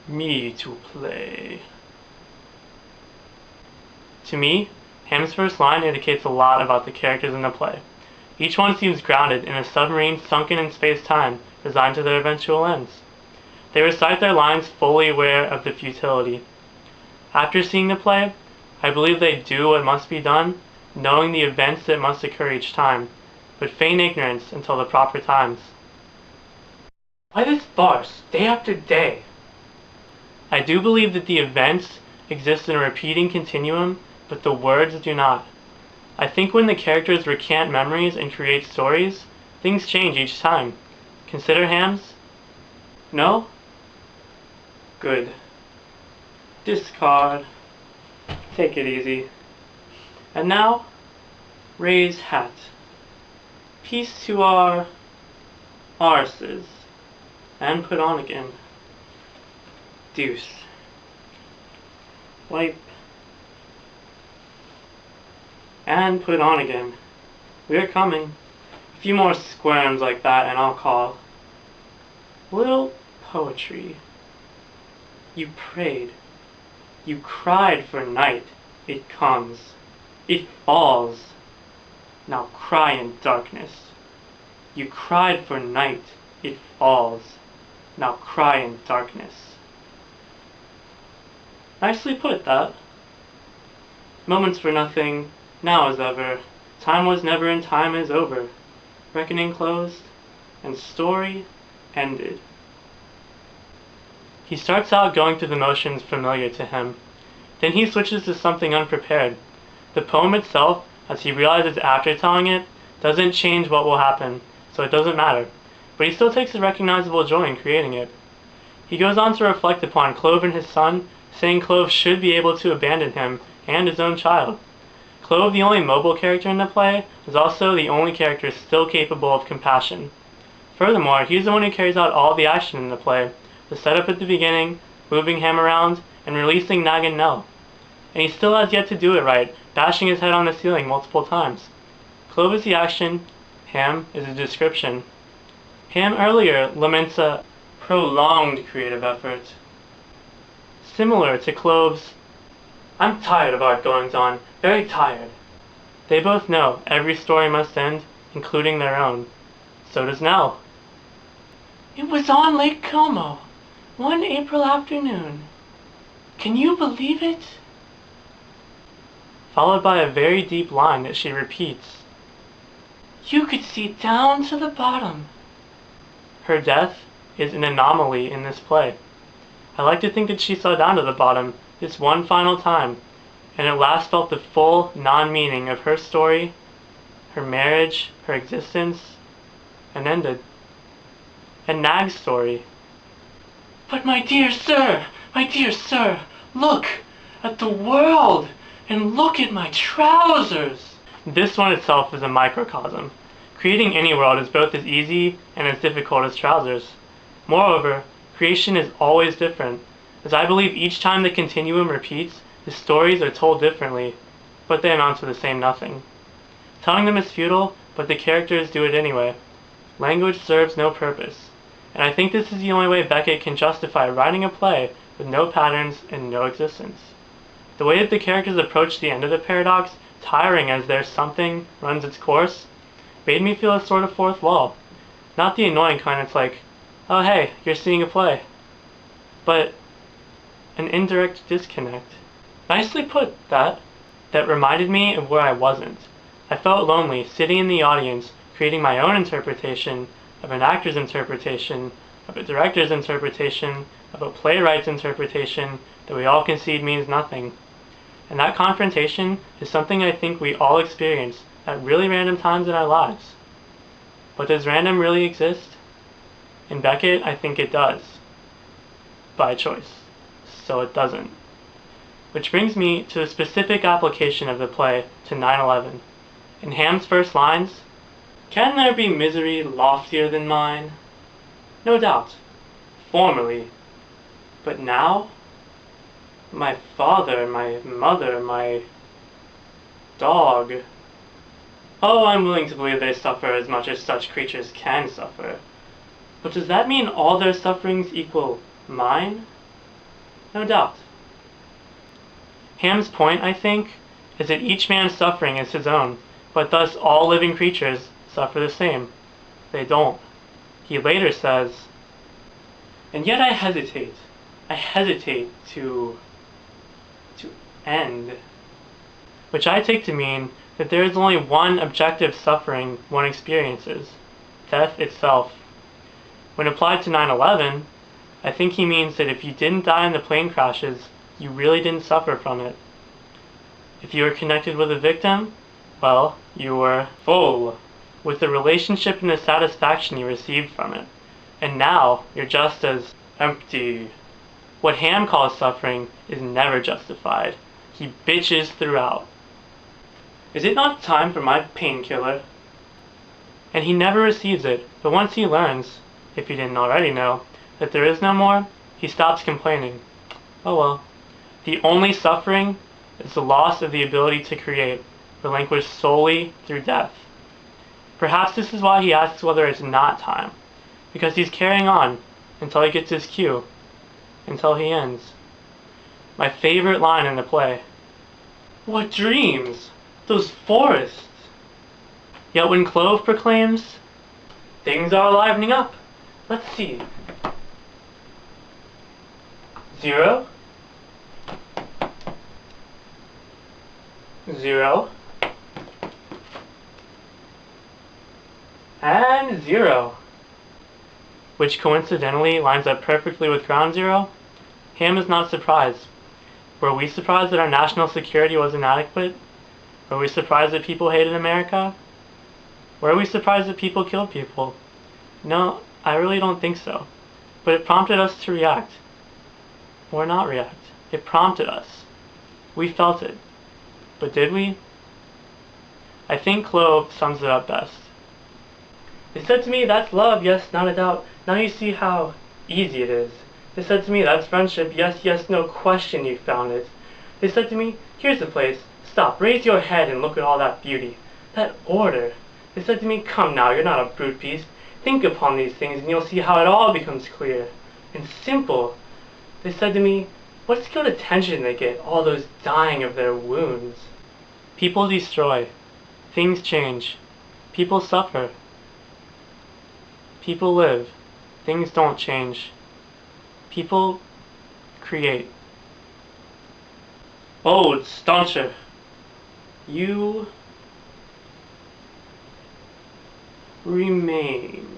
Me to play. To me, Ham's first line indicates a lot about the characters in the play. Each one seems grounded in a submarine sunken in space-time, resigned to their eventual ends. They recite their lines fully aware of the futility. After seeing the play, I believe they do what must be done, knowing the events that must occur each time, but feign ignorance until the proper times. Why this farce, day after day? I do believe that the events exist in a repeating continuum, but the words do not. I think when the characters recant memories and create stories, things change each time. Consider Ham's? No? Good. Discard. Take it easy. And now, raise hat. Peace to our arses. And put on again. Deuce. Wipe. And put on again. We're coming. A few more squirms like that and I'll call. Little poetry. You prayed. You cried for night. It comes. It falls. Now cry in darkness. You cried for night. It falls. Now cry in darkness. Nicely put, that. Moments for nothing, now as ever. Time was never and time is over. Reckoning closed, and story ended. He starts out going through the motions familiar to him. Then he switches to something unprepared. The poem itself, as he realizes after telling it, doesn't change what will happen, so it doesn't matter. But he still takes a recognizable joy in creating it. He goes on to reflect upon Clove and his son, saying Clove should be able to abandon him and his own child. Clove, the only mobile character in the play, is also the only character still capable of compassion. Furthermore, he's the one who carries out all the action in the play, the setup at the beginning, moving Ham around, and releasing Nag and Nell. And he still has yet to do it right, bashing his head on the ceiling multiple times. Clove is the action, Ham is the description. Ham earlier laments a prolonged creative effort. Similar to Clove's, I'm tired of art goings-on, very tired. They both know every story must end, including their own. So does Nell. It was on Lake Como, one April afternoon. Can you believe it? Followed by a very deep line that she repeats. You could see down to the bottom. Her death is an anomaly in this play. I like to think that she saw down to the bottom this one final time, and at last felt the full non-meaning of her story, her marriage, her existence, and ended. And Nag's story. But my dear sir, look at the world, and look at my trousers. This one itself is a microcosm. Creating any world is both as easy and as difficult as trousers. Moreover, creation is always different, as I believe each time the continuum repeats, the stories are told differently, but they amount to the same nothing. Telling them is futile, but the characters do it anyway. Language serves no purpose, and I think this is the only way Beckett can justify writing a play with no patterns and no existence. The way that the characters approach the end of the paradox, tiring as their something runs its course, made me feel a sort of fourth wall. Not the annoying kind that's like, oh hey, you're seeing a play. But an indirect disconnect. Nicely put, that reminded me of where I wasn't. I felt lonely, sitting in the audience, creating my own interpretation of an actor's interpretation, of a director's interpretation, of a playwright's interpretation that we all concede means nothing. And that confrontation is something I think we all experience at really random times in our lives. But does random really exist? In Beckett, I think it does. By choice. So it doesn't. Which brings me to a specific application of the play to 9/11. In Ham's first lines, "Can there be misery loftier than mine?" No doubt. Formerly. But now? My father, my mother, my dog. Oh, I'm willing to believe they suffer as much as such creatures can suffer. But does that mean all their sufferings equal mine? No doubt. Ham's point, I think, is that each man's suffering is his own, but thus all living creatures suffer the same. They don't. He later says, and yet I hesitate. I hesitate to end. Which I take to mean that there is only one objective suffering one experiences, death itself. When applied to 9/11, I think he means that if you didn't die in the plane crashes, you really didn't suffer from it. If you were connected with a victim, well, you were full with the relationship and the satisfaction you received from it. And now you're just as empty. What Ham calls suffering is never justified. He bitches throughout. Is it not time for my painkiller? And he never receives it, but once he learns, if he didn't already know, that there is no more, he stops complaining. Oh well. The only suffering is the loss of the ability to create, relinquished solely through death. Perhaps this is why he asks whether it's not time, because he's carrying on until he gets his cue, until he ends. My favorite line in the play. What dreams! Those forests! Yet when Clove proclaims, things are livening up. Let's see. 0, 0, and 0. Which coincidentally lines up perfectly with Ground Zero. Ham is not surprised. Were we surprised that our national security was inadequate? Were we surprised that people hated America? Were we surprised that people killed people? No, I really don't think so. But it prompted us to react. Or not react. It prompted us. We felt it. But did we? I think Clove sums it up best. They said to me, that's love, yes, not a doubt. Now you see how easy it is. They said to me, that's friendship, yes, yes, no question you found it. They said to me, here's the place. Stop, raise your head and look at all that beauty. That order. They said to me, come now, you're not a brute beast. Think upon these things and you'll see how it all becomes clear and simple. They said to me, what skilled attention they get, all those dying of their wounds. People destroy. Things change. People suffer. People live. Things don't change. People create. Oh, stauncher. You remain.